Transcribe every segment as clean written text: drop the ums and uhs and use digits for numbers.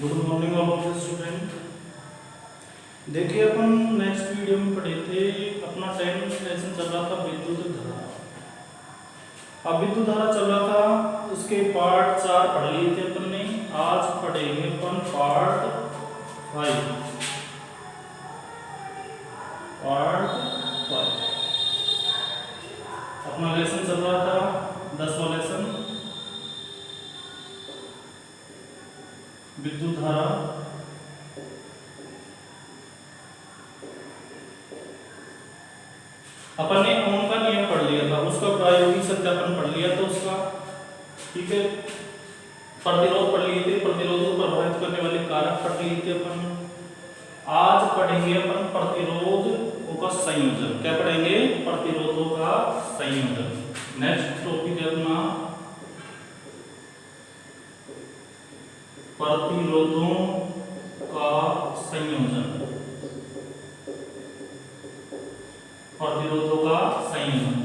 Good morning all of the student. देखिए अपन next video में पढ़े थे, अपना 10 लेसन चल रहा था विद्युत धारा। अब विद्युत धारा चल रहा था, उसके पार्ट 4 पढ़ लिए थे अपन ने। आज पढ़ेंगे अपन पार्ट 5। अपना लेसन चल रहा था 10वां लेसन विद्युत धारा। अपन ने ओम का नियम पढ़ लिया था, उसका प्रायोगिक सत्यापन पढ़ लिया था उसका, ठीक है। प्रतिरोध पढ़ लिए थे, प्रतिरोध को प्रभावित करने वाले कारक पढ़ लिए थे अपन। आज पढ़ेंगे अपन प्रतिरोधों का संयोजन। क्या पढ़ेंगे? प्रतिरोधों का संयोजन। नेक्स्ट टॉपिक है अपना प्रतिरोधों का संयोजन। प्रतिरोधों का संयोजन।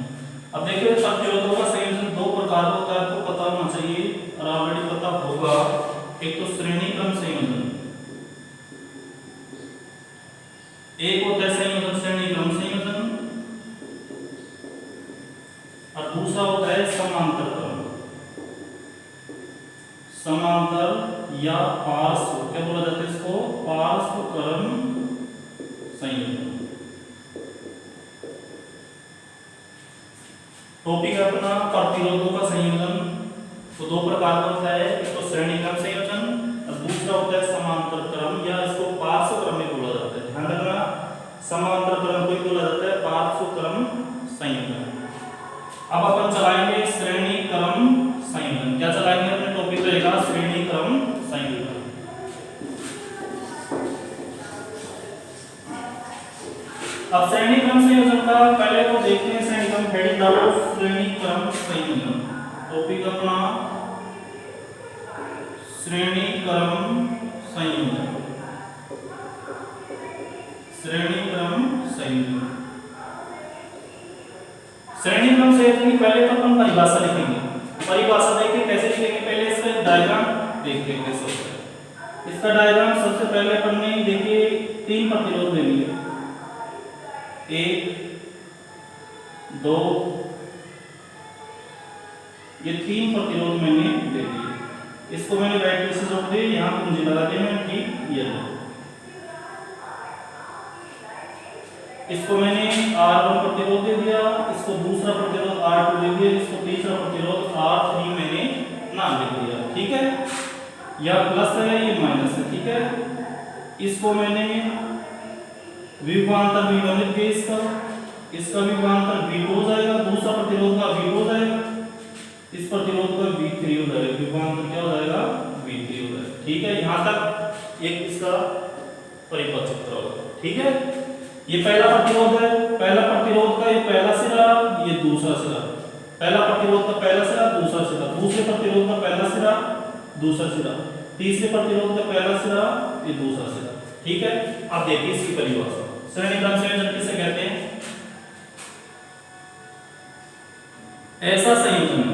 अब देखिए, प्रतिरोधों का संयोजन दो प्रकार का होता है, आपको पता होना चाहिए और ऑलरेडी पता होगा। एक तो श्रेणी क्रम संयोजन, एक होता है संयोजन श्रेणी क्रम संयोजन, और दूसरा होता है समांतर क्रम। समांतर या पार्श्व, क्या बोला जाता है इसको? पार्श्व क्रम संयोजन। टॉपिक है अपना प्रतिरोधों का संयोजन। तो दो प्रकार का होता है, एक तो श्रेणी क्रम संयोजन और दूसरा होता है समांतर क्रम, या इसको पार्श्व क्रम भी बोला जाता है। ध्यान रखना, समांतर क्रम को बोला जाता है पार्श्व क्रम संयोजन। अब अपन चलाएंगे श्रेणी क्रम संयोजन। क्या चलाएंगे? अपने टॉपिक रहेगा श्रेणी क्रम संयोजन। अब श्रेणी क्रम संयोजन का पहले तो देखते हैं, श्रेणी क्रम हेडिंग डालो, श्रेणी क्रम संयोजन। टॉपिक अपना श्रेणी क्रम संयोजन। श्रेणी क्रम संयोजन। श्रेणी क्रम संयोजन की पहले तो अपन परिभाषा लिखेंगे। परिभाषा देखिए कैसे लिखेंगे, पहले इसका डायग्राम देखते हैं कैसे होता है। इसका डायग्राम सबसे पहले अपन ने देखिए 3 प्रतिरोध ले लिए, 1 2, ये 3 प्रतिरोध मैंने ले लिए। इसको मैंने बैटरी से जोड़ दिए, यहाँ कुंजी लगा दी मैंने, ठीक। ये लो, इसको मैंने R1 प्रतिरोध दे दिया, इसको दूसरा प्रतिरोध R2 दे दिया, इसको तीसरा प्रतिरोध R3 मैंने नाम दे दिया, ठीक है। यह प्लस है, ये माइनस है, ठीक है। इसको मैंने विभवांतर V1 लिख दिया, इसका विभवांतर V2 हो जाएगा, दूसरा प्रतिरोध का V2 हो जाएगा, इस प्रतिरोध का V3 हो जाएगा, विभवांतर क्या हो जाएगा? V3 हो जाएगा, ठीक है। यहां तक एक इसका परिपथ चित्र होगा, ठीक है। ये पहला प्रतिरोध है, पहला प्रतिरोध का ये पहला सिरा, ये दूसरा सिरा। पहला प्रतिरोध का पहला सिरा, दूसरा सिरा, दूसरे प्रतिरोध का पहला सिरा, दूसरा सिरा, तीसरे प्रतिरोध का पहला सिरा, ये दूसरा सिरा, ठीक है। अब देखिए इसकी परिभाषा। श्रेणी क्रम संयोजन किसे कहते हैं? ऐसा संयोजन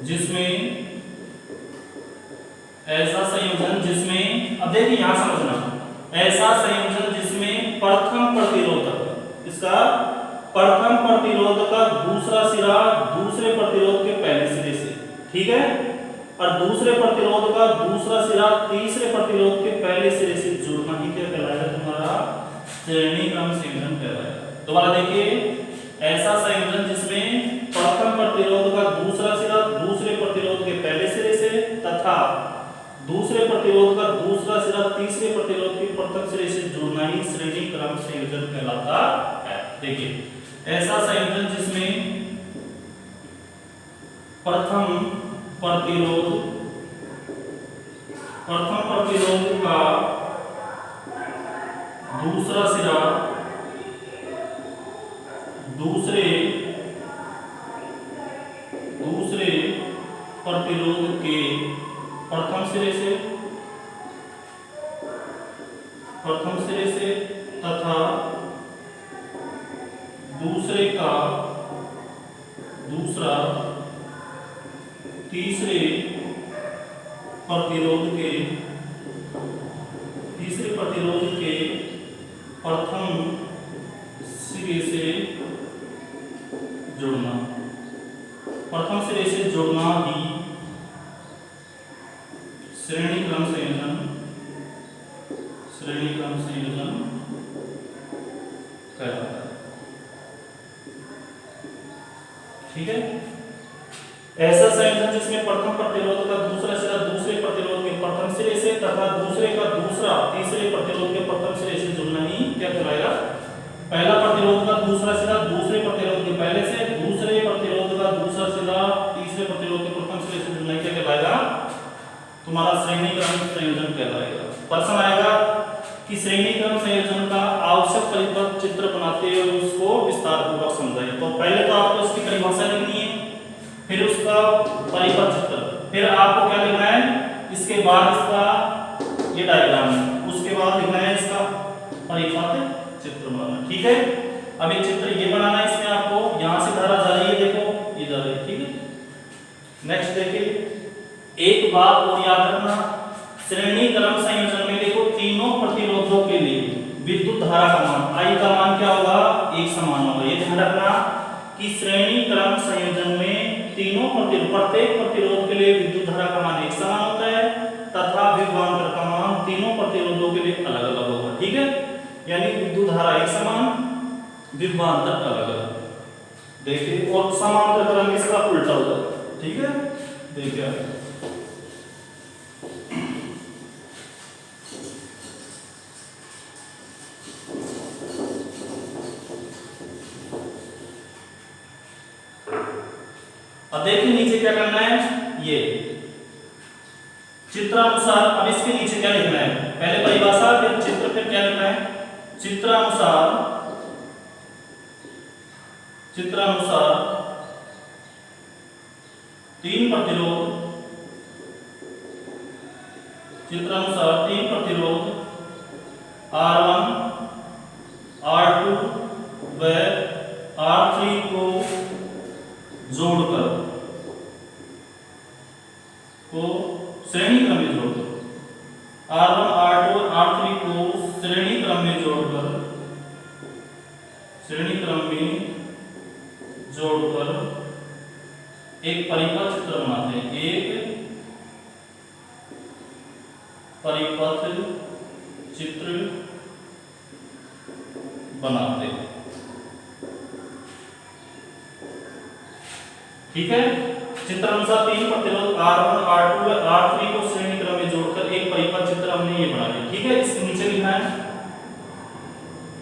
जिसमें अब देखिए यहां समझना, ऐसा संयोजन जिसमें प्रथम प्रतिरोधक, इसका प्रथम प्रतिरोध का दूसरा सिरा दूसरे प्रतिरोध के पहले सिरे से, ठीक है, और दूसरे प्रतिरोध का दूसरा सिरा तीसरे प्रतिरोध के पहले सिरे से जुड़ना ही क्या कहलाएगा? तुम्हारा श्रेणी क्रम संयोजन कहलाएगा। दोबारा देखिए, ऐसा संयोजन जिसमें प्रथम प्रतिरोध का दूसरा सिरा दूसरे प्रतिरोध के पहले सिरे से तथा दूसरे प्रतिरोध का दूसरा सिरा तीसरे प्रतिरोध के प्रथम सिरे से जुड़ना ही श्रेणी क्रम संयोजन कहलाता है। देखिए, ऐसा संयोजन जिसमें प्रथम प्रतिरोध का दूसरा सिरा दूसरे प्रतिरोध के प्रथम सिरे से तथा दूसरे का दूसरा तीसरे प्रतिरोध के प्रथम सिरे से जुड़ना, प्रथम सिरे से जुड़ना ही श्रेणी क्रम संयोजन कहलाता है। ठीक है, ऐसा संयोजन जिसमें प्रथम प्रतिरोध का दूसरा सिरा दूसरे प्रतिरोध के प्रथम सिरे से तथा दूसरे का दूसरा तीसरे प्रतिरोध के प्रथम सिरे से जुड़ना ही क्या कहलाएगा? पहला प्रतिरोध का दूसरा सिरा दूसरे प्रतिरोध के पहले से, दूसरे प्रतिरोध का दूसरा सिरा तीसरे प्रतिरोध के प्रथम सिरे से जुड़ना क्या कहलाएगा? तुम्हारा श्रेणी क्रम संयोजन कहलाएगा। प्रश्न आएगा कि श्रेणी क्रम संयोजन का आवश्यक परिपथ चित्र बनाते हुए उसको विस्तार पूर्वक समझाइए। तो पहले तो आपको इसकी परिभाषा लिखनी है, फिर उसका परिपथ चित्र, फिर आपको क्या लिखना है, इसके बाद इसका ये डायग्राम है, उसके बाद लिखना है इसका परिपथ चित्र बनाना। ठीक है, अब ये चित्र ये बनाना है, इसमें आपको यहां से धारा जा रही है, देखो ये जा रही है। ठीक है, नेक्स्ट देखिए, एक बात और याद रखना, श्रेणी क्रम संयोजन में देखो तीनों प्रतिरोधों के लिए विद्युत धारा का मान I का मान क्या होगा? एक समान होगा। ये ध्यान रखना कि श्रेणी क्रम संयोजन में तीनों प्रत्येक प्रतिरोध के लिए विद्युत धारा का मान एक समान होता है तथा विभवांतर का मान तीनों प्रतिरोधों के लिए अलग अलग होगा। ठीक है, यानी विद्युत धारा एक समान, विभवांतर अलग अलग। देखिए, और समांतर क्रम इसका उल्टा होगा। ठीक है, देखिए अब देखिए नीचे क्या करना है, ये चित्रानुसार। अब इसके नीचे क्या लिखना है, पहले परिभाषा फिर चित्र, फिर क्या लिखना है, चित्रानुसार तीन प्रतिरोध R1 R2 व R3 को जोड़कर श्रेणी क्रम में जोड़कर R1 R2 और R3 को श्रेणी क्रम में जोड़कर एक परिपथ चित्र बनाते हैं, एक परिपथ चित्र बनाते हैं। ठीक है, चित्रानुसार तीन प्रतिरोध R1 R2 व R3 को श्रेणी क्रम में जोड़कर एक परिपथ चित्र हमने ये बना लिया। ठीक है, इसके नीचे लिखना है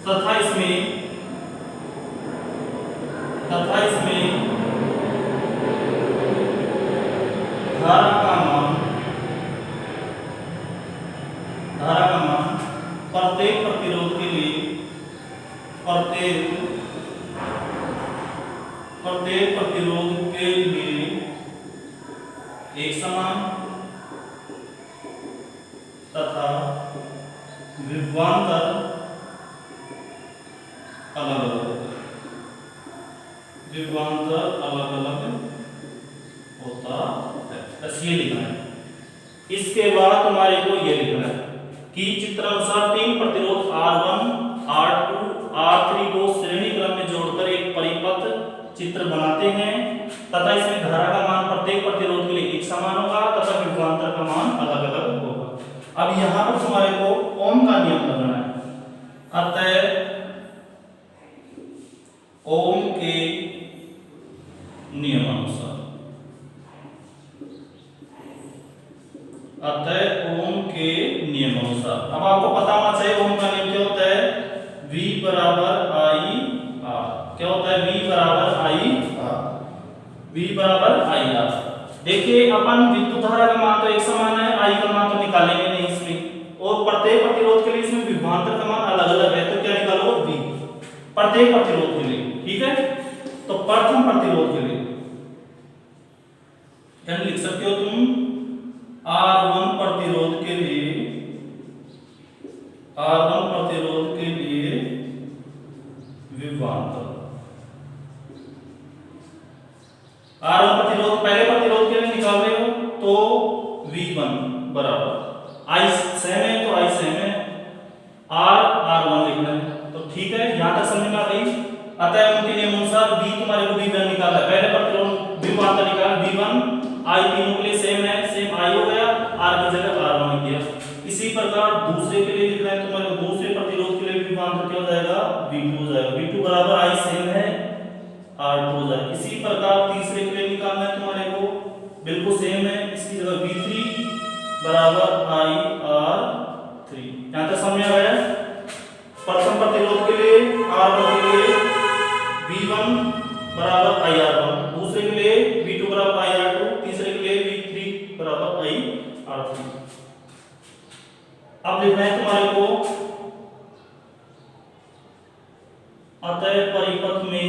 तथा इसमें धारा का मान प्रत्येक प्रतिरोध के लिए प्रत्येक प्रतिरोध के लिए एक समान तथा विभवांतर अलग अलग होता है। बस ये लिखना है। इसके बाद तुम्हारे को ये लिखना है कि चित्रानुसार तीन प्रतिरोध R1 R2 R3 को श्रेणी क्रम में जोड़कर एक परिपथ चित्र बनाते हैं तथा इसमें धारा का मान प्रत्येक प्रतिरोध के लिए एक समान होगा तथा विभवांतर का मान अलग अलग होगा। अब यहाँ पर तुम्हारे को ओम का नियम लगाना है। अतः ओम के नियमानुसार अब आपको पता होना चाहिए ओम का नियम क्या होता है, V बराबर I R। क्या होता है, V बराबर I R। देखिए अपन विद्युत धारा का मान तो एक समान है, I का मान तो निकालेंगे नहीं इसमें, और प्रत्येक प्रतिरोध के लिए इसमें विभवांतर का मान अलग अलग है, तो क्या निकालो V प्रत्येक प्रतिरोध के लिए। ठीक है, तो प्रथम प्रतिरोध के लिए क्या लिख सकते हो तुम, R1 प्रतिरोध के लिए विभवांतर, R1 प्रतिरोध पहले प्रतिरोध के लिए निकाल रहे आई सेम है तो आई सेम है, आर आर वन लिखना है। तो ठीक है, यहाँ तक समझ में आ गई। अतः उनके नियम अनुसार बी तुम्हारे को V1 निकाला है, पहले प्रतिरोध विभवांतर निकाल V1 आई तीनों के लिए सेम है, सेम आई हो गया, आर की जगह R1 लिख दिया। इसी प्रकार दूसरे के लिए लिख रहे हैं तुम्हारे को, दूसरे प्रतिरोध के लिए विभवांतर क्या हो जाएगा, V2 हो जाएगा। V2 बराबर आई सेम है, R2 हो जाएगा। इसी प्रकार तीसरे के लिए निकालना है तुम्हारे को, बिल्कुल सेम है, इसकी जगह V3 बराबर आई R3। यहाँ तक समझ में आ गया। प्रथम प्रतिरोध के लिए R1 के लिए V1 बराबर IR1, दूसरे के लिए V2 बराबर IR2, तीसरे के लिए V3 बराबर IR3। अब लिखना है तुम्हारे को, अतः परिपथ में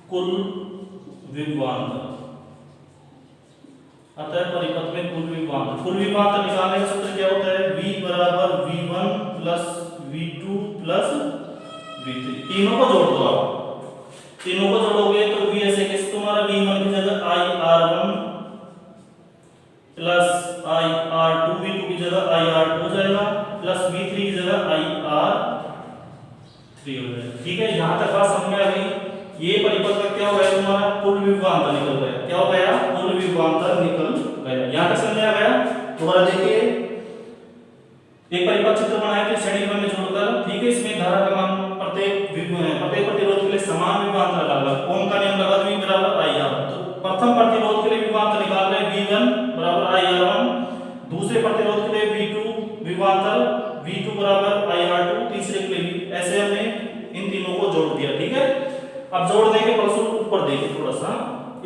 कुल विभवांतर, अतः परिपथ में कुल विभवांतर निकालने का सूत्र क्या होता है, V बराबर V1 plus V2 plus V3। तीनों को जोड़ दो आप, तीनों को जोड़ोगे तो V ऐसे कैसे तुम्हारा V1 की जगह IR1 प्लस IR2, V2 की जगह IR2 हो जाएगा, प्लस V3 की जगह IR3 हो जाएगा। ठीक है, यहाँ तक बात समझ में आ गई। ये परिपथ का क्या हो गया तुम्हारा, कुल विभवांतर निकल गया। क्या हो गया, कुल विभवांतर निकल गया। यहाँ तक समझ में आ गया। दोबारा देखिए, एक परिपथ चित्र बनाए थे श्रेणी क्रम में जोड़कर, ठीक है। इसमें धारा का मान प्रत्येक प्रतिरोध के लिए समान विभवांतर डाला, ओम का नियम लगा V बराबर IR। तो प्रथम प्रतिरोध के लिए विभवांतर निकाल रहे हैं V1 बराबर IR1, दूसरे प्रतिरोध के लिए V2 विभवांतर V2 बराबर IR2, तीसरे के लिए भी। ऐसे हमने इन तीनों को जोड़ दिया। ठीक है, अब जोड़ने के फलस्वरूप ऊपर देखिए थोड़ा सा,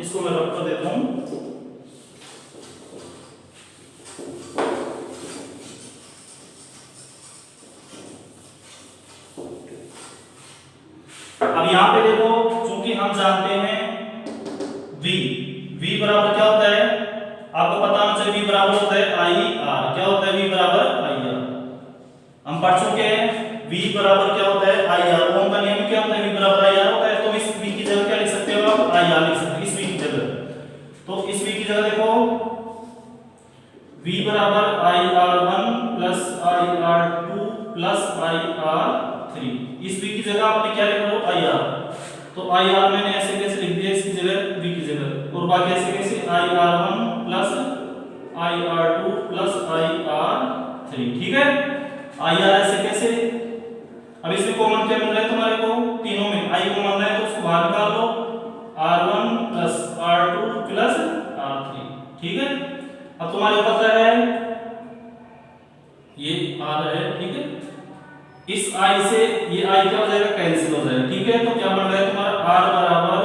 इसको मैं रख कर देता हूं। अब यहां पे देखो, चूंकि हम जानते हैं V बराबर क्या होता है, आपको पता होना चाहिए, V बराबर होता है IR। क्या होता है V बराबर IR, हम पढ़ चुके हैं। V बराबर क्या होता है IR, ओम का नियम क्या होता है, V बराबर IR होता है। तो इस V की जगह क्या लिख सकते हो आप, IR लिख सकते हो इस V की जगह। तो इस V की जगह देखो, V बराबर IR1 plus IR2 plus IR3, इस V की जगह आपने क्या लिख लो IR। तो IR मैंने ऐसे कैसे लिख दिया, इसकी जगह V की जगह, और बाकी ऐसे कैसे IR1 plus IR2 plus IR3। ठीक है, IR ऐसे कैसे। अब इसमें कॉमन क्या मिल रहा है तुम्हारे को, तीनों में I कॉमन है तो उसको बाहर निकाल लो, R1 plus R2 plus R3। ठीक है, अब तुम्हारे को पता है ये R है। ठीक है, इस I से ये I क्या हो जाएगा, कैंसिल हो जाएगा। ठीक है, तो क्या बन रहा है तुम्हारा R बराबर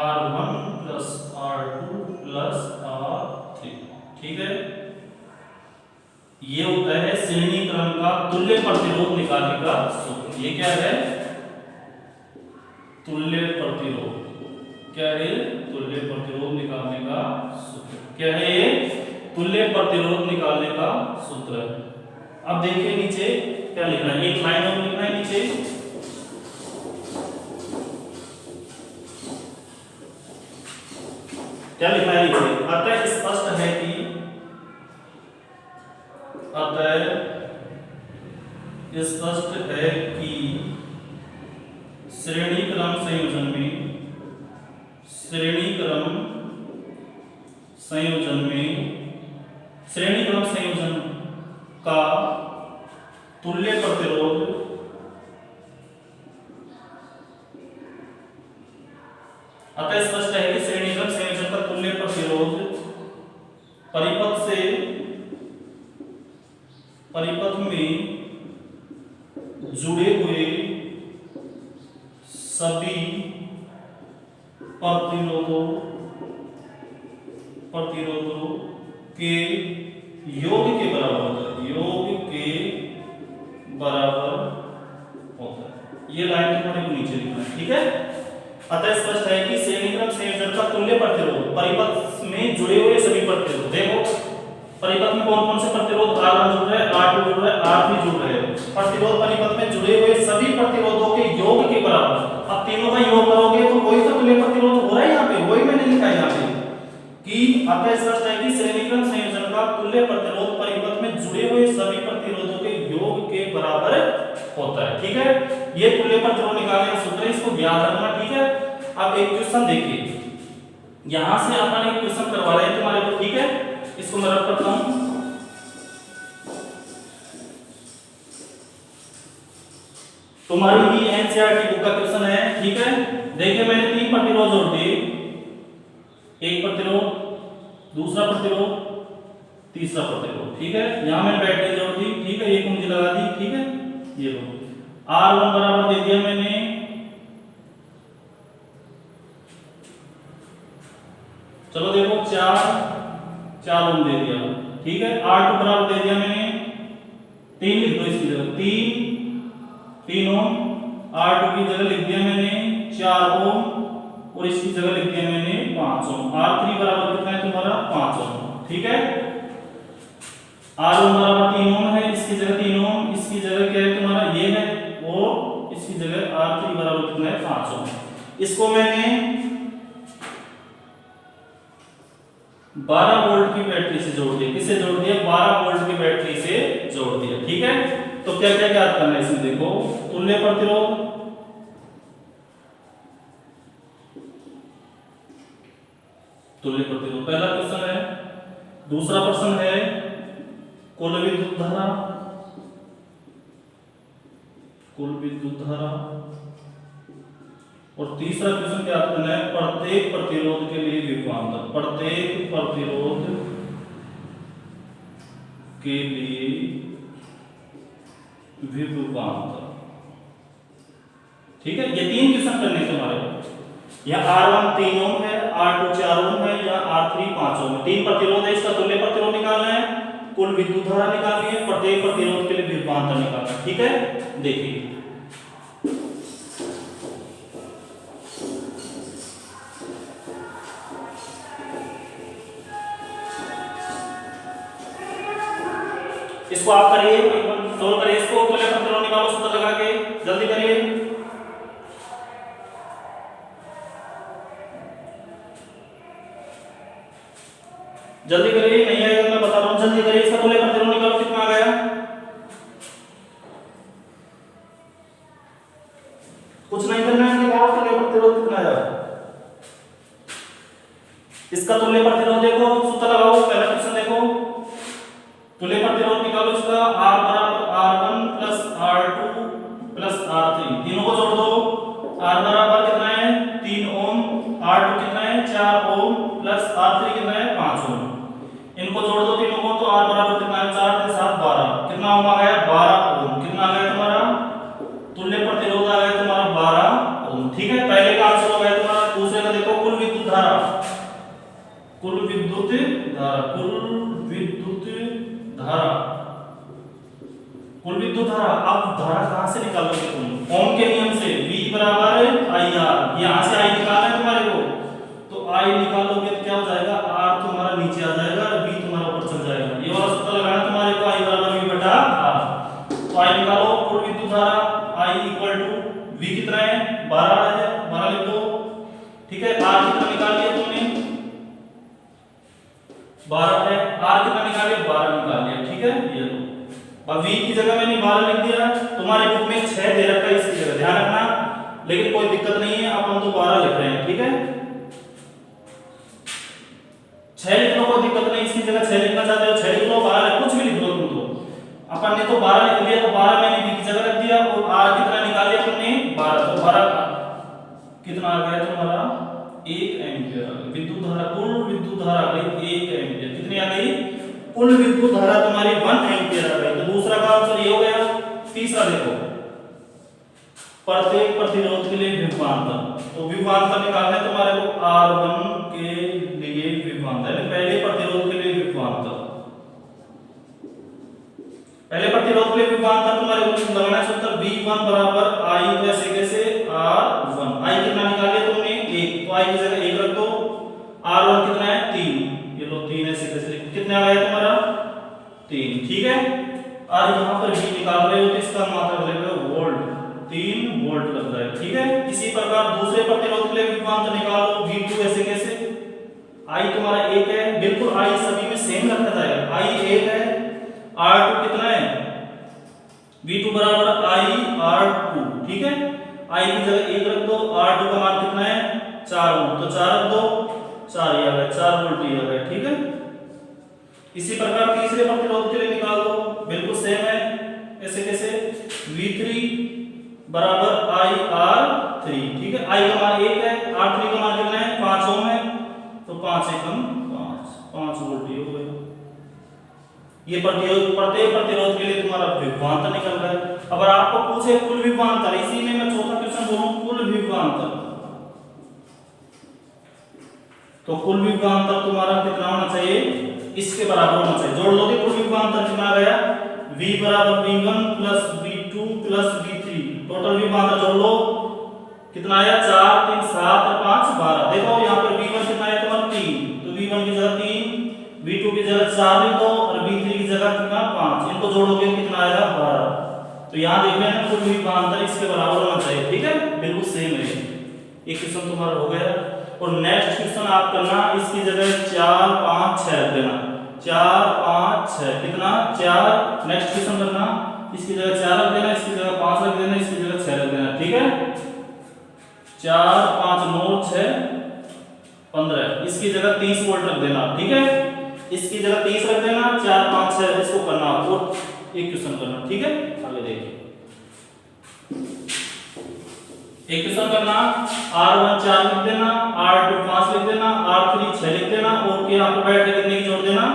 R1 plus R2 plus R3। ठीक है, ये होता है श्रेणी क्रम का तुल्य प्रतिरोध निकालने का सूत्र। ये क्या है, तुल्य प्रतिरोध। क्या है, तुल्य प्रतिरोध निकालने का सूत्र। क्या है ये, तुल्य प्रतिरोध निकालने का सूत्र है। अब देखिए नीचे क्या लिखना है, एक लाइन और लिखना है नीचे। क्या लिखना है नीचे, अतः स्पष्ट है कि, अतः स्पष्ट है कि श्रेणी क्रम संयोजन का तुल्य प्रतिरोध अतः स्पष्ट है कि श्रेणी क्रम संयोजन का तुल्य प्रतिरोध परिपथ में जुड़े हुए सभी प्रतिरोधों के योग के बराबर होता है। ये लाइन तुम्हारे को नीचे लिखना है। ठीक है, अतः स्पष्ट है कि श्रेणी क्रम संयोजन का तुल्य प्रतिरोध परिपथ में जुड़े हुए सभी प्रतिरोध, देखो परिपथ में कौन कौन से प्रतिरोध, R1 जुड़ रहा है, R2 जुड़ रहा है, R3 जुड़ रहे हैं। प्रतिरोध परिपथ में जुड़े हुए सभी प्रतिरोधों के योग के बराबर। अब तीनों का योग करोगे तो कोई तो तुल्य प्रतिरोध हो रहा है। यहाँ पे वही मैंने लिखा है यहाँ पे कि अतः स्पष्ट है कि श्रेणीक्रम संयोजन का तुल्य प्रतिरोध परिपथ में जुड़े हुए सभी प्रतिरोधों के योग के बराबर होता है। ठीक है, ये तुल्य प्रतिरोध निकालने का सूत्र है, इसको याद रखना। ठीक है, अब एक क्वेश्चन देखिए, यहां से अपन एक क्वेश्चन करवा रहे हैं तुम्हारे को। ठीक है, इसको मैं रख करता हूं। तुम्हारी ही एनसीईआरटी बुक का क्वेश्चन है। ठीक है, देखिए मैंने 3 प्रतिरोध जोड़ दिए, एक प्रतिरोध, दूसरा प्रतिरोध, तीसरा प्रतिरोध। ठीक है, यहां मैंने बैटरी जोड़ दी। ठीक है, एक मुझे लगा दी। ठीक है, ये लो R1 बराबर दे दिया मैंने, चलो देखो 4 ओम दे दिया। ठीक है, R2 बराबर दे दिया मैंने 3, लिख दो इसकी जगह 3 ओम, R2 की जगह लिख दिया मैंने 4 ओम और इसकी जगह लिख दिया मैंने 5 ओम। R3 बराबर कितना है तुम्हारा 5 ओम। ठीक है, R1 बराबर 3 ओम है, इसकी जगह 3 ओम, इसकी जगह क्या है तुम्हारा ये है, और इसकी जगह R3 बराबर कितना है 5 ओम। इसको मैंने 12 वोल्ट की बैटरी से जोड़ दिया। किससे जोड़ दिया? 12 वोल्ट की बैटरी से जोड़ दिया। ठीक है, तो क्या क्या याद करना है इसमें, देखो तुल्य प्रतिरोध, तुल्य प्रतिरोध पहला क्वेश्चन है। दूसरा प्रश्न है कुल विद्युत धारा, कुल विद्युत धारा, और तीसरा क्वेश्चन क्या करना है, प्रत्येक प्रतिरोध के लिए विभवांतर, प्रत्येक प्रतिरोध के लिए विभवांतर। ठीक है, ये 3 क्वेश्चन करने हैं तुम्हारे को। या R1 3 ओम है, R2 4 ओम है, या R3 5 ओम है। 3 प्रतिरोध है, इसका तुल्य प्रतिरोध निकालना है, कुल विद्युत धारा निकालनी है, प्रत्येक प्रतिरोध के लिए विभवांतर निकालना है। ठीक है, देखिए इसको आप करिए, एक बार सोल्व करिए इसको, तुल्य प्रतिरोध निकालो सूत्र लगा के, जल्दी करिए। जल्दी करिए, नहीं आएगा मैं बता रहा हूं, जल्दी करिए, इसका तुल्य प्रतिरोध निकालो, कितना आ गया? कुछ नहीं करना है, निकालो तुल्य प्रतिरोध कितना आया। इसका तुल्य प्रतिरोध देखो, सूत्र लगाओ, पहला क्वेश्चन देखो, तुल्य प्रतिरोध निकालो इसका, R बराबर R1 plus R2 plus R3, तीनों को जोड़ दो। R बराबर कितना है 3 ओम, R2 कितना है 4 ओम प्लस R3 कितना है 5 ओम। इनको जोड़ दो तीनों को, तो R बराबर कितना है 4 के साथ 12, कितना ओम आ गया 12 ओम। कितना आ गया तुम्हारा तुल्य प्रतिरोध आ गया तुम्हारा 12 ओम। ठीक है, पहले का आंसर हो गया तुम्हारा। दूसरे का देखो कुल विद्युत धारा, कुल विद्युत धारा, कुल विद्युत धारा, कुल विद्युत धारा। अब धारा कहां से निकालोगे तुम? ओम के नियम से, V बराबर IR, यहां से I निकालना है तुम्हारे को, तो I निकालोगे तो क्या हो जाएगा, R तुम्हारा नीचे आ जाएगा और V तुम्हारा ऊपर चल जाएगा। ये वाला सूत्र लगाना तुम्हारे को, I बराबर V बटा R। तो I निकालो, कुल विद्युत धारा I इक्वल टू V कितना है 12 है, 12 लिख दो। ठीक है, R कितना निकाल लिया तुमने 12 है, R कितना निकाल लिया 12 निकाल लिया। ठीक है, ये लो, अब V की जगह मैंने 12 लिख दिया। तुम्हारे बुक में 6 दे रखा है, इसकी जगह ध्यान रखना, लेकिन कोई दिक्कत नहीं है, अपन तो 12 लिख रहे हैं। ठीक है, 6 लिख लो, कोई दिक्कत नहीं, इसकी जगह 6 लिखना चाहते हो 6 लिख लो, 12 कुछ भी लिख लो तुम। तो अपन ने तो 12 लिख लिया, तो 12 मैंने V की जगह रख दिया, और R कितना निकाल लिया तुमने 12, तो 12 कितना आ गया तुम्हारा 1 एम्पीयर। विद्युत धारा, कुल विद्युत धारा आ गई 1 एम्पीयर। कितनी आ गई? कुल विद्युत धारा तुम्हारी 1 एम्पीयर आ गई। तो दूसरा का आंसर ये हो गया। तीसरा देखो, प्रत्येक प्रतिरोध के लिए विभवांतर, तो विभवांतर निकालना है तुम्हारे को, R1 के लिए विभवांतर, पहले प्रतिरोध के लिए विभवांतर, पहले प्रतिरोध के लिए विभवांतर तुम्हारे को लगाना है सूत्र, V1 बराबर I वैसे कैसे R1। I कितना निकाल लिया तुमने 1, तो I की जगह 1 रख दो। R1 कितना है 3, ये लो 3 ऐसे कैसे, कितना आ गया तुम्हारा 3। ठीक है, और यहां पर V निकाल रहे हो तो इसका मात्रा लगेगा वोल्ट, 3 वोल्ट लग रहा है। ठीक है, इसी प्रकार दूसरे प्रतिरोध के लिए विभवांतर निकालो, V2 ऐसे कैसे, I तुम्हारा 1 है, बिल्कुल आई सभी में सेम रखा जाएगा। आई 1 है, R2 कितना है, V2 बराबर आई R2, ठीक है। आई की जगह 1 रख दो, R2 का मान कितना है 4 वोल्ट, तो 4 रख दो, 4 ही आ गया, 4 वोल्ट ही आ गया, ठीक है। इसी प्रकार तीसरे प्रतिरोध के लिए निकाल दो, बिल्कुल सेम है। ऐसे कैसे, V3 बराबर आई R3, ठीक है। आई का मान 1 है, R3 का मान कितना है 5 ओम है, तो 5 एकम 5 वोल्ट ही हो गया। ये प्रत्येक प्रतिरोध के लिए तुम्हारा विभवांतर निकल रहा है। अगर आपको पूछे कुल विभवांतर, इसी में मैं चौथा क्वेश्चन बोलूं कुल विभवांतर, तो कुल विभवांतर तुम्हारा कितना होना चाहिए, इसके बराबर होना चाहिए। जोड़ लोगे कुल विभवांतर कितना आ गया, V बराबर V1 plus V2 plus V3, total विभवांतर जोड़ लो कितना आया 4 3 7 और 5 12। देखो यहाँ पर V1 कितना है तुम्हारा 3, तो V1 की जगह 3, V2 की जगह 4 लिख दो और V3 की जगह कितना 5, इनको जोड़ोगे कितना आएगा 12। तो यहाँ देख रहे हैं कुल विभवांतर इसके बराबर होना चाहिए, ठीक है, बिल्कुल सेम है। एक क्वेश्चन तुम्हारा हो गया। और नेक्स्ट क्वेश्चन आप करना, इसकी जगह 4 5 6 रख देना, 4 5 6 कितना 4। नेक्स्ट क्वेश्चन करना, इसकी जगह 4 रख देना, इसकी जगह 5 रख देना, इसकी जगह 6 रख देना, ठीक है। 4 5 9 6 15, इसकी जगह 30 वोल्ट रख देना, ठीक है। इसकी जगह 30 रख देना, 4 5 6 इसको करना और एक क्वेश्चन करना, ठीक है। आगे देखिए, एक क्वेश्चन करना, R1 4 लिख देना, R2 5 लिख देना, R3 6 लिख देना और के यहाँ पर बैठ के कितने की जोड़ देना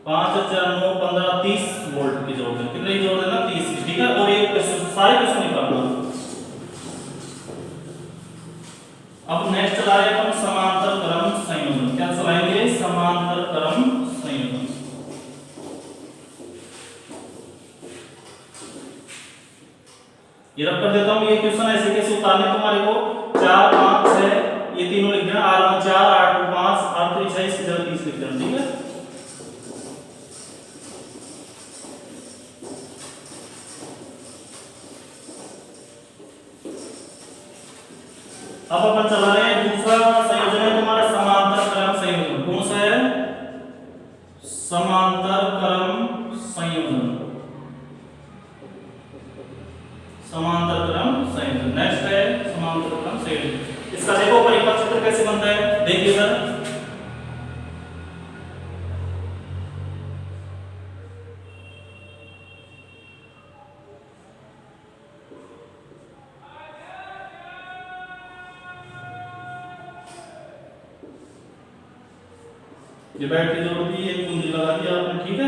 5 4 9 15 30 वोल्ट की जोड़ देना, कितने की जोड़ देना 30 की, ठीक है। और एक क्वेश्चन सारे क्वेश्चन निकालना। अब नेक्स्ट चला रहे अपन समांतर क्रम संयोजन। क्या चलाएंगे, समांतर क्रम संयोजन। ये रख कर देता हूं, ये क्वेश्चन ऐसे कैसे उतारने तुम्हारे को, 4 5 6 ये तीनों लिख देना, R1 4 R2 5 R3 6, इसकी जगह 30 लिख देना, ठीक है। अब अपन चला रहे हैं दूसरा संयोजन है तुम्हारा समांतर क्रम संयोजन। कौन सा है, समांतर क्रम संयोजन, समांतर क्रम संयोजन। नेक्स्ट है समांतर क्रम संयोजन। इसका देखो परिपथ चित्र कैसे बनता है, देखिए सर। ये बैटरी जोड़ दी, एक कुंजी लगा दिया आपने, ठीक है।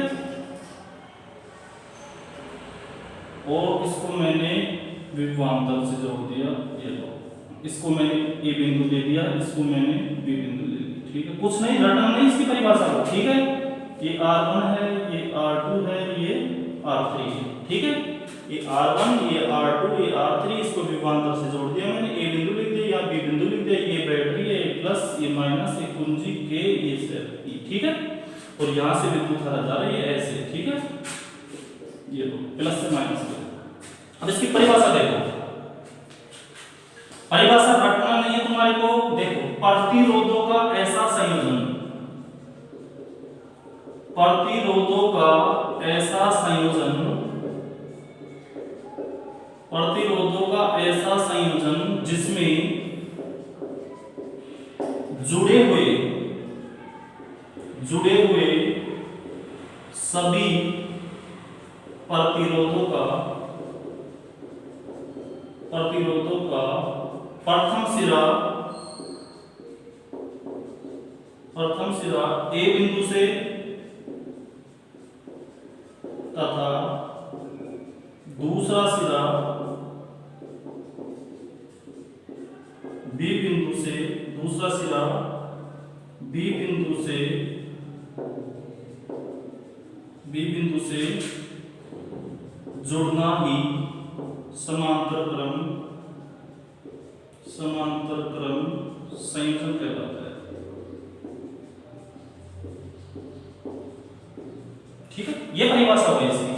और इसको मैंने विभवांतर से जोड़ दिया, ये लो, इसको मैंने ए बिंदु दे दिया, इसको मैंने बी बिंदु दे दिया, ठीक है। कुछ नहीं रटना नहीं इसकी परिभाषा को, ठीक है। ये R1 है, ये R2 है, ये R3 है, ठीक है। ये R1 ये R2 ये R3, इसको विभवांतर से जोड़ दिया मैंने, ए बिंदु लिख दिया, बी बिंदु लिख दिया, ये बैटरी है, ये प्लस ये माइनस, ये कुंजी के, ये सेल, ठीक है। और यहां से विद्युत धारा जा रही है ऐसे, ठीक है, ये लो प्लस से माइनस के। अब इसकी परिभाषा देखो, परिभाषा रटना नहीं है तुम्हारे को। देखो, प्रतिरोधों का ऐसा संयोजन, प्रतिरोधों का ऐसा संयोजन, प्रतिरोधों का ऐसा संयोजन जिसमें जुड़े हुए सभी प्रतिरोधों का प्रथम सिरा ए बिंदु से तथा दूसरा सिरा बी बिंदु से, दूसरा सिरा बी बिंदु से जुड़ना ही समांतर क्रम संयोजन कहलाता है, ठीक है। ये परिभाषा हो इसकी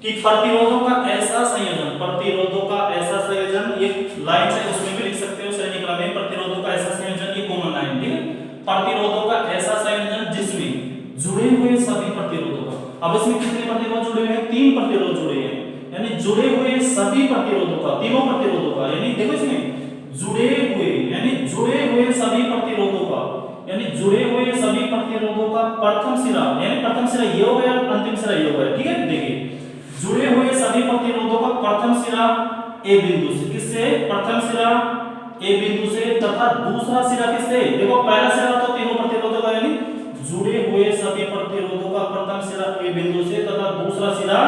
कि प्रतिरोधों का ऐसा संयोजन, प्रतिरोधों का ऐसा संयोजन, ये लाइन से उसमें भी लिख सकते हो श्रेणी क्रम में, प्रतिरोधों का ऐसा संयोजन, ये कॉमन लाइन, ठीक है। प्रतिरोधों का ऐसा संयोजन जुड़े हुए सभी प्रतिरोधों का। अब इसमें कितने प्रतिरोध जुड़े हुए हैं? 3 प्रतिरोध जुड़े हैं, यानी जुड़े हुए सभी प्रतिरोधों का, तीनों प्रतिरोधों का, यानी देखो इसमें जुड़े हुए, यानी जुड़े हुए सभी प्रतिरोधों का, यानी जुड़े हुए सभी प्रतिरोधों का प्रथम सिरा, यानी प्रथम सिरा ये हो गया, अंतिम सिरा ये हो गया, ठीक है। देखिए जुड़े हुए सभी प्रतिरोधों का प्रथम सिरा ए बिंदु से, किससे? प्रथम सिरा ए बिंदु से, तथा दूसरा सिरा किससे? देखो पहला सिरा तो तीनों प्रतिरोधों का, यानी जुड़े हुए सभी प्रतिरोधों का प्रथम सिरा ए बिंदु से तथा दूसरा सिरा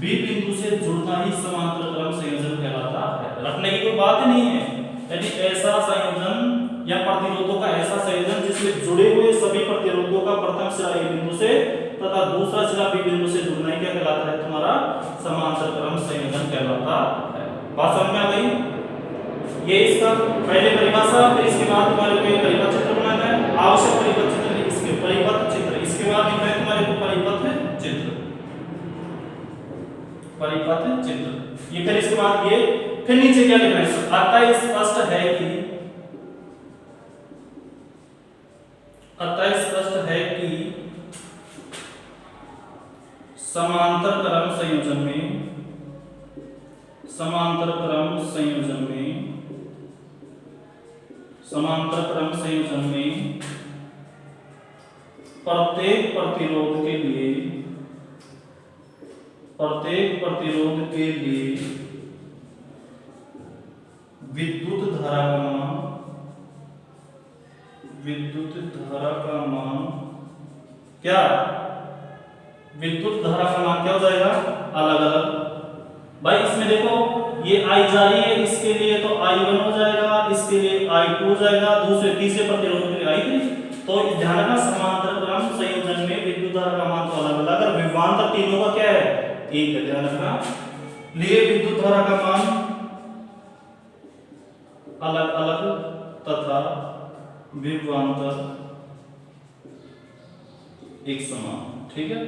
बी बिंदु से जुड़ना ही समांतर क्रम संयोजन कहलाता है। रखने की कोई बात नहीं है, यानी ऐसा संयोजन या प्रतिरोधों का ऐसा संयोजन जिसमें जुड़े हुए सभी प्रतिरोधों का प्रथम सिरा ए बिंदु से तथा दूसरा सिरा बी बिंदु से जुड़ना ही क्या कहलाता है? तुम्हारा समांतर क्रम संयोजन कहलाता है। बात समझ में आ गई? ये इसका पहले परिभाषा, फिर इसके बाद तुम्हारे को एक परिपथ चित्र बनाना है, आवश्यक परिपथ चित्र, इसके परिपथ चित्र, इसके बाद लिखना है तुम्हारे को परिपथ चित्र, परिपथ चित्र। ये फिर इसके बाद ये फिर नीचे क्या लिखना है? अतः स्पष्ट है कि, अतः स्पष्ट है कि समांतर क्रम संयोजन में, समांतर क्रम संयोजन में, समांतर क्रम संयोजन में प्रत्येक प्रतिरोध के लिए, प्रत्येक प्रतिरोध के लिए विद्युत धारा का मान, विद्युत धारा का मान क्या? विद्युत धारा का मान क्या हो जाएगा? अलग अलग। भाई इसमें देखो ये I जा रही है, इसके लिए तो I1 हो जाएगा, इसके लिए I2 हो जाएगा, दूसरे तीसरे प्रतिरोध के लिए I3। तो ध्यान रखना समांतर क्रम संयोजन में विद्युत धारा का मान तो अलग अलग, अगर विभवांतर तीनों का क्या है? एक है। ध्यान रखना, लिए विद्युत धारा का मान अलग अलग तथा विभवांतर एक समान, ठीक है,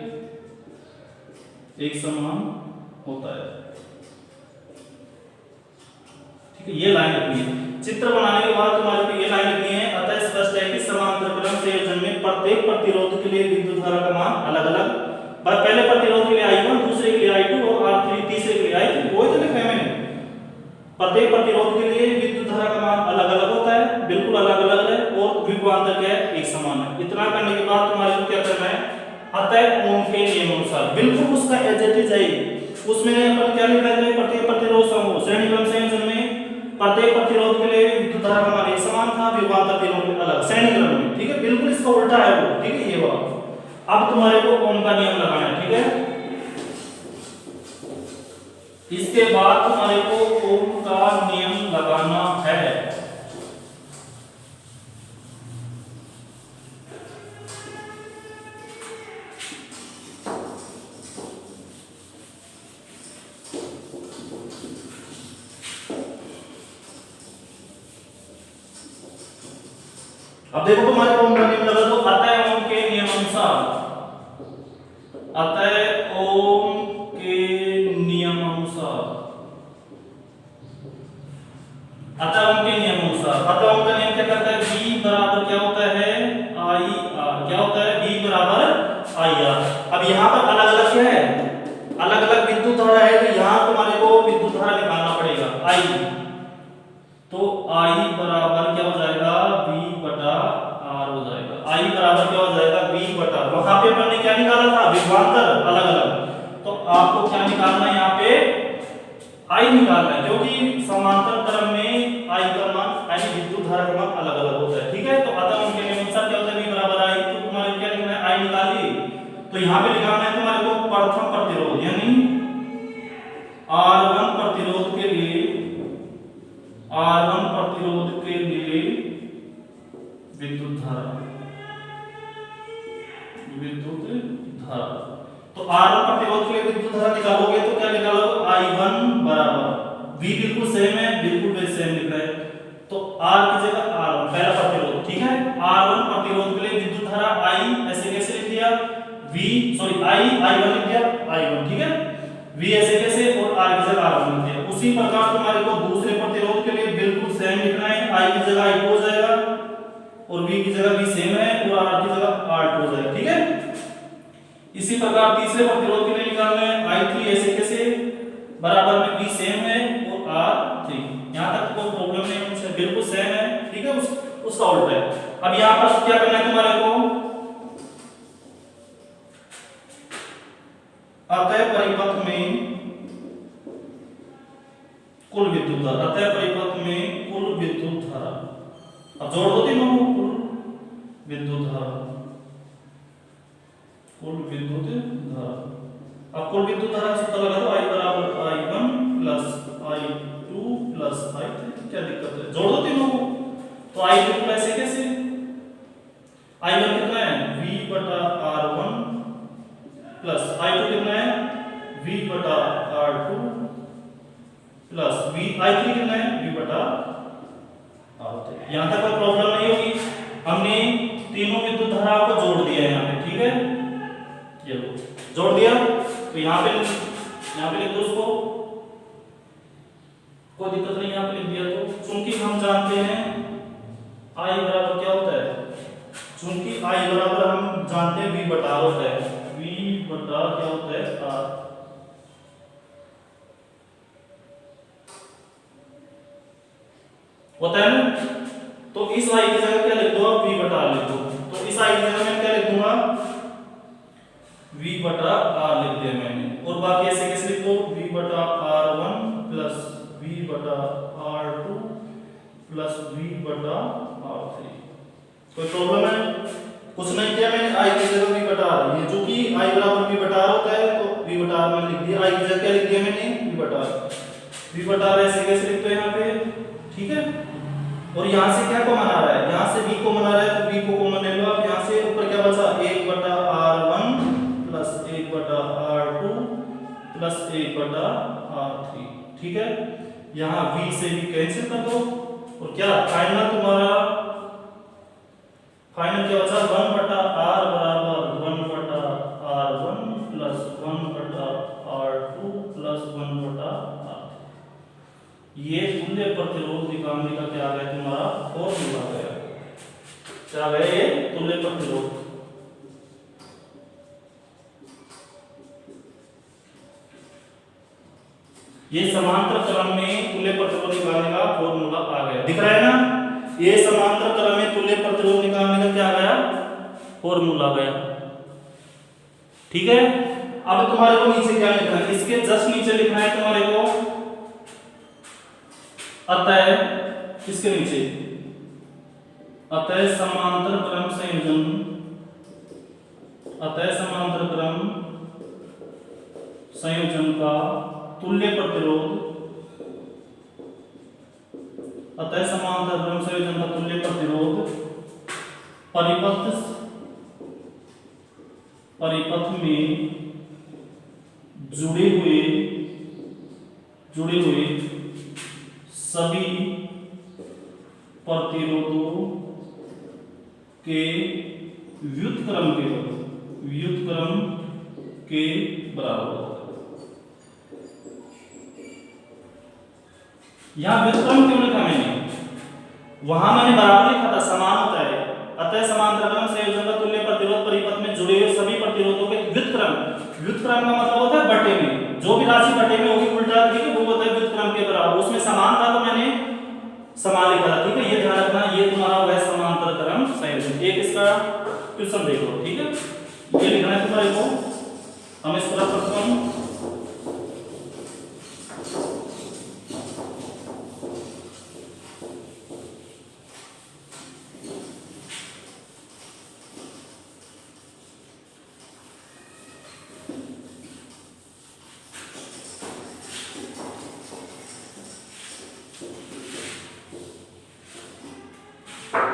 एक समान होता है, ठीक है। ये लाइन लिखनी है। चित्र बनाने के बाद तुम्हारे को ये लाइन लिखनी है, अतः स्पष्ट है कि समांतर क्रम संयोजन में प्रत्येक प्रतिरोध के लिए विद्युत धारा का मान अलग अलग, पहले प्रतिरोध के लिए I1, दूसरे के लिए I2 और R3, तीसरे के लिए I3, वही तो लिखा है मैंने। प्रत्येक प्रतिरोध के लिए विद्युत धारा का मान अलग अलग होता है, बिल्कुल अलग अलग है, और विभवांतर क्या है? एक समान है। इतना करने के बाद तुम्हारे को क्या करना है? अतः ओम के नियमानुसार बिल्कुल उसका एज इट इज है, उसमें अपन क्या लिखना है? प्रत्येक प्रतिरोध समूह श्रेणी क्रम संयोजन में प्रत्येक प्रतिरोध के लिए विद्युत धारा का मान एक समान था, विभवांतर तीनों के अलग श्रेणी क्रम में, ठीक है। बिल्कुल इसका उल्टा है वो, ठीक है। ये बात अब तुम्हारे को ओम का नियम लगाना है, ठीक है। इसके बाद तुम्हारे को ओम का नियम लगाना है। अब देखो तुम्हारे को ओम का नियम लगा दो, अतः ओम के नियमानुसार, अतः ओम के नियमानुसार, अतः ओम के नियमानुसार, अतः ओम का नियम क्या करता है? V बराबर क्या होता है? I R, क्या होता है? V बराबर I R। अब यहाँ पर अलग अलग क्या है? अलग अलग विद्युत धारा है, तो यहाँ तुम्हारे को विद्युत धारा निकालना पड़ेगा I, तो I बराबर क्या हो जाएगा? V बटा R हो जाएगा। I बराबर क्या हो जाएगा? V बटा, वहां पे अपन ने क्या निकाला था? विभवांतर अलग अलग, तो आपको क्या निकालना है? यहाँ पे I निकालना है, क्योंकि समांतर क्रम में I का मान, यानी विद्युत धारा का मान अलग अलग होता है, ठीक है। तो अतः उनके नियमानुसार क्या होता है? V बराबर I, तो तुम्हारे क्या लिखना है? I निकालिए, तो यहाँ पे लिखना है तुम्हारे को प्रथम प्रतिरोध, यानी R1 प्रतिरोध के लिए, R1 प्रतिरोध के लिए विद्युत धारा, विद्युत धारा, तो R1 प्रतिरोध के लिए विद्युत धारा निकालोगे तो क्या निकालोगे? I1 बराबर, V बिल्कुल सेम है, बिल्कुल भी सेम लिख रहा है, तो R की जगह R1 पहला प्रतिरोध, ठीक है। R1 प्रतिरोध के लिए विद्युत धारा I ऐसे कैसे लिख दिया? V सॉरी I1 लिख दिया I1, ठीक है। V ऐसे कैसे, और R की जगह R1 लिख दिया। उसी प्रकार तुम्हारे को दूसरे प्रतिरोध के लिए बिल्कुल सेम लिखना है, I की जगह I2 हो जाएगा, और V की जगह भी सेम है, और R की जगह R2 हो जाएगा, ठीक है। इसी प्रकार तीसरे प्रतिरोध के लिए निकालना है I3 ऐसे कैसे बराबर में V सेम है और R3। यहाँ तक कोई प्रॉब्लम नहीं है, बिल्कुल सेम है, ठीक है, उसका उल्टा है। अब यहाँ पर क्या करना है तुम्हारे को, अतः परिपथ में कुल विद्युत धारा, अतः परिपथ में कुल विद्युत धारा, अब जोड़ दो तीनों को, कुल विद्युत धारा, कुल विद्युत धारा। अब कुल विद्युत धारा का सूत्र लगा दो, I बराबर I1 plus I2 plus I3। क्या दिक्कत है, जोड़ दो तीनों को। तो I2 प्लस कैसे, I1 कितना है V बटा R1 प्लस I2 कितना है V बटा R2 प्लस I3 कितना है V बटा R3। यहाँ तक कोई प्रॉब्लम नहीं होगी। हमने तीनों विद्युत धाराओं को जोड़ दिया है यहाँ पे, ठीक है, ये लो जोड़ दिया। तो यहाँ पे लिख दो उसको, कोई दिक्कत नहीं, यहाँ पे लिख दिया। तो चूंकि हम जानते हैं I बराबर क्या होता है, चूंकि I बराबर हम जानते हैं V बटा R होता है, V बटा क्या होता है R होता है ना। तो इस I की जगह क्या लिख दो, V बटा R लिख दो। तो इस I की जगह मैं क्या लिख दूंगा, V बटा R लिख दिया मैंने, और बाकी ऐसे कैसे लिख दो, V बटा R1 प्लस V बटा R2 प्लस V बटा R3। कोई प्रॉब्लम है, कुछ नहीं किया मैंने, I की जगह V बटा R, ये जो कि I बराबर V बटा R होता है तो V बटा R मैंने लिख दिया, I की जगह क्या लिख दिया मैंने, V बटा R। V बटा R ऐसे कैसे लिखते हो यहाँ पे, ठीक है। और यहाँ से क्या कॉमन आ रहा है, यहाँ से V कॉमन आ रहा है, तो V को कॉमन ले लो आप। यहाँ से ऊपर क्या बचा, 1 बटा R1 प्लस 1 बटा R2 प्लस 1 बटा R3, ठीक है। यहाँ V से V कैंसिल कर दो, और क्या फाइनल तुम्हारा, फाइनल क्या बचा, 1 बटा R बराबर 1 बटा R1 प्लस 1 बटा R2 प्लस 1 बटा R3। ये तुल्य प्रतिरोध निकालने का क्या आ गया तुम्हारा फॉर्मूला आ गया, क्या आ गया ये तुल्य प्रतिरोध। ये समांतर क्रम में तुल्य प्रतिरोध निकालने का फॉर्मूला आ गया, दिख रहा है ना। ये समांतर क्रम में तुल्य प्रतिरोध निकालने का क्या आ गया, फॉर्मूला आ गया, ठीक है। अब तुम्हारे को नीचे क्या लिखना है, इसके जस्ट नीचे लिखना है तुम्हारे को, अतः किसके नीचे, अतः समांतर क्रम संयोजन, अतः समांतर क्रम संयोजन का तुल्य प्रतिरोध, अतः समांतर क्रम संयोजन का तुल्य प्रतिरोध परिपथ में जुड़े हुए सभी प्रतिरोधों के व्युत्क्रम के बराबर होता है। यहां व्युत्क्रम क्यों लिखा मैंने, वहां मैंने बराबर लिखा था, समान होता है। अतः समांतर क्रम संयोजन का तुल्य प्रतिरोध परिपथ में जुड़े हुए सभी प्रतिरोधों के व्युत्क्रम, व्युत्क्रम का मतलब होता है बटे में, जो भी राशि बटे में होगी उल्टा, ठीक है, वो होता है व्युत्क्रम के बराबर। उसमें समान था तो मैंने समान लिखा था, ठीक है, ये ध्यान रखना। ये तुम्हारा वह समांतर क्रम संयोजन, एक इसका क्वेश्चन देख लो, ठीक है, ये लिखना है तुम्हारे को। हम इस तरह करते हैं,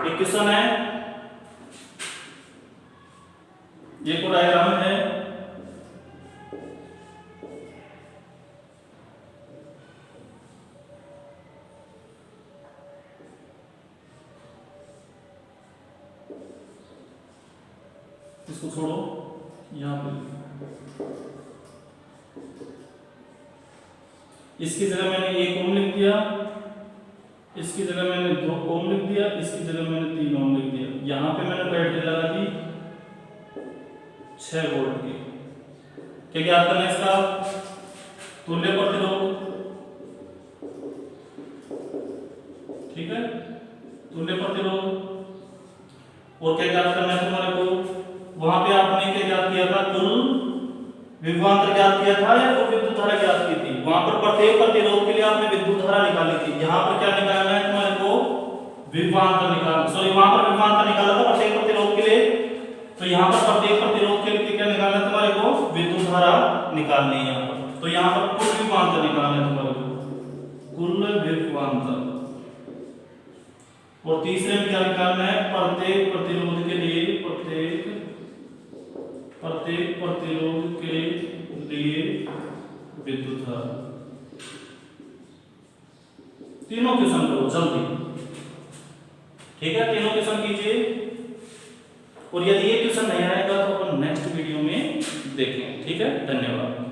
एक क्वेश्चन है, ये को डायग्राम है, इसको छोड़ो, यहां पे इसकी जगह मैंने 1 ओम लिख दिया, इसकी जगह मैंने 2 ओम लिख दिया, इसकी जगह मैंने 3 ओम लिख दिया। यहाँ पे मैंने बैटरी लगा दी 6 वोल्ट की, क्या ज्ञात करना है इसका? तुल्य प्रतिरोध, ठीक है, तुल्य प्रतिरोध। और क्या ज्ञात करना है तुम्हारे को? वहां पे आपने क्या ज्ञात किया था? कुल विभवांतर ज्ञात किया था या कुल विद्युत धारा ज्ञात की थी? वहां पर प्रत्येक प्रतिरोध के लिए आपने विद्युत धारा निकाली थी। यहाँ पर क्या निकालना है तुम्हारे को? विभवांतर निकालना, सॉरी वहां पर विभवांतर निकाला था प्रत्येक प्रतिरोध के लिए, तो यहाँ पर प्रत्येक प्रतिरोध के लिए क्या निकालना है तुम्हारे को? विद्युत धारा निकालनी है यहाँ पर। तो यहाँ पर कुल विभवांतर निकालना है तुम्हारे को, कुल विभवांतर। और तीसरे में क्या निकालना है? प्रत्येक प्रतिरोध के लिए, प्रत्येक प्रतिरोध के लिए विद्युत धारा। तीनों क्वेश्चन करो जल्दी, ठीक है, तीनों क्वेश्चन कीजिए। और यदि ये क्वेश्चन नहीं आएगा तो अपन नेक्स्ट वीडियो में देखें, ठीक है। धन्यवाद।